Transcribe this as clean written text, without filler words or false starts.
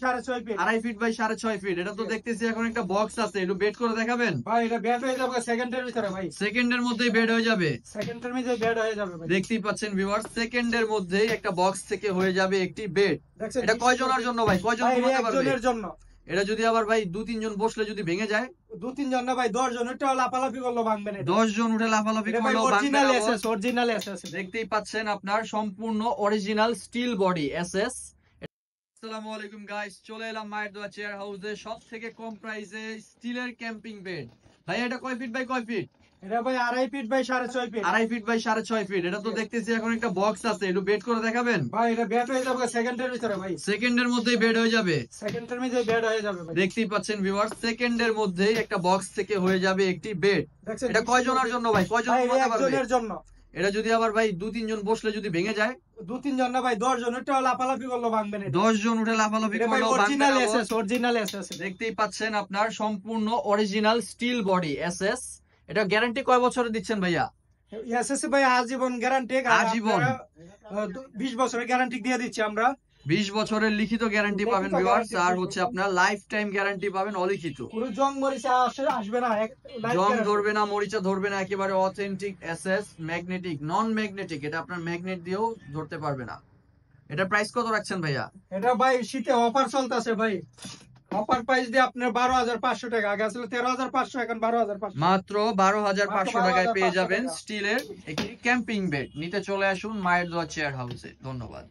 6.5 feet. 2.5 feet by 6.5 feet. এটা তো দেখতেছি এখন একটা বক্স আছে, একটু বেড করে দেখাবেন ভাই এটা বেড হয়ে যাবে সেকেন্ডের ভিতরে ভাই। সেকেন্ডের মধ্যেই বেড হয়ে যাবে। সেকেন্ডের মধ্যে বেড হয়ে যাবে ভাই। দেখতেই পাচ্ছেন ভিউয়ার্স, সেকেন্ডের মধ্যেই একটা বক্স থেকে হয়ে যাবে একটি বেড। দেখছেন এটা কয়জনের জন্য ভাই? কয়জন ভাই ঘুমাতে পারবে? একজনের জন্য। এটা যদি আবার ভাই 2-3 জন বসলে যদি ভেঙে যায়? 2-3 জন না ভাই 10 জন, এটা লাফালাফি করলো ভাঙবে না এটা। 10 জন উঠে লাফালাফি এটা ভাই করলেও ভাঙবে অরিজিনাল না বস। SS, original SS. দেখতেই পাচ্ছেন আপনার সম্পূর্ণ অরিজিনাল স্টিল বডি এসএস। আসসালামু আলাইকুম গাইস, চলে এলাম মায়ের দোয়া চেয়ার হাউসে সব থেকে কম প্রাইসে স্টিলের ক্যাম্পিং বেড। ভাই এটা কয় ফিট বাই কয় ফিট? এটা ভাই 2.5 feet by 6.5 feet. 2.5 feet by 6.5 feet. এটা তো দেখতেছি এখন একটা বক্স আছে, একটু বেড করে দেখাবেন ভাই এটা বেড হয়ে যাবে সেকেন্ডের ভিতরে ভাই। সেকেন্ডের মধ্যেই বেড হয়ে যাবে। সেকেন্ডের মধ্যে বেড হয়ে যাবে ভাই। দেখতেই পাচ্ছেন ভিউয়ার্স, সেকেন্ডের মধ্যেই একটা বক্স থেকে হয়ে যাবে একটি বেড। দেখছেন এটা কয়জনের জন্য ভাই? কয়জন ভাই ঘুমাতে পারবে? একজনের জন্য। এটা যদি আবার ভাই 2-3 জন বসলে যদি ভেঙে যায়? 2-3 জন না ভাই 10 জন, এটা লাফালাফি করলো ভাঙবে না এটা। 10 জন উঠে লাফালাফি এটা ভাই করলেও ভাঙবে অরিজিনাল না বস। SS, original SS. দেখতেই পাচ্ছেন আপনার সম্পূর্ণ অরিজিনাল স্টিল বডি এসএস। এটা গ্যারান্টি কয় বছরের দিচ্ছেন ভাইয়া? এসএস ভাই আজীবন গ্যারান্টি। আজীবন 20 বছরের গ্যারান্টি দিয়ে দিচ্ছি আমরা। 20 বছরের লিখিত গ্যারান্টি লিখিত পাবেন ভিউয়ার্স, guarantee আর 20 হচ্ছে বছর। আপনার লাইফ টাইম গ্যারান্টি পাবেন অলিখিত। পুরো জং মরিচা আসবে না, life জং guarantee। ধরবে না, মরিচা ধরবে না, একেবারে authentic SS. Magnetic, non magnetic, এটা আপনার ম্যাগনেট দিয়েও ধরতে পারবে না। এটা প্রাইস কত রাখছেন ভাইয়া? এটা ভাই শীতে অফার চলতেছে ভাই। অফার প্রাইস দিয়ে আপনার 12,500 টাকা। আগে ছিল 13,500, এখন 12,500। মাত্র 12,500 টাকায় পেয়ে 12,500 যাবেন টাকা। স্টিলের একটি ক্যাম্পিং বেড। নিতে চলে আসুন মায়ের দোয়া চেয়ার হাউসে। ধন্যবাদ।